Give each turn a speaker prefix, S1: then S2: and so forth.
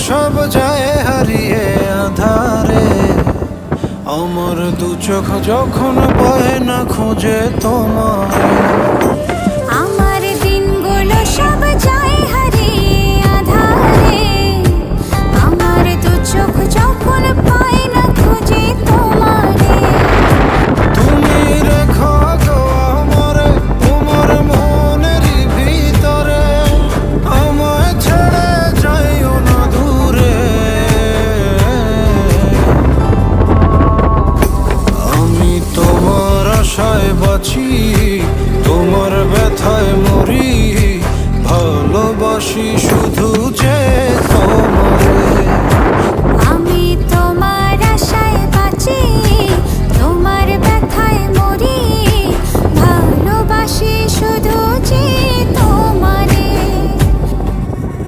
S1: সব যায় হারিয়ে আধারে। আমার দু চোখ যখন পায় না খুঁজে তোমার,
S2: আমার দিনগুলো সব যায় হারিয়ে আঁধারে। আমার দু চোখ যখন পায় না খুঁজে তোমারে।
S1: তুমি রেখো গো আমারে তোমার মনেরই ভিতরে, আমায় ছেড়ে যাইও না দূরে। আমি তোমার আশায় বাঁচি, তোমার ব্যথায় মরি, ভালোবাসি শুধু যে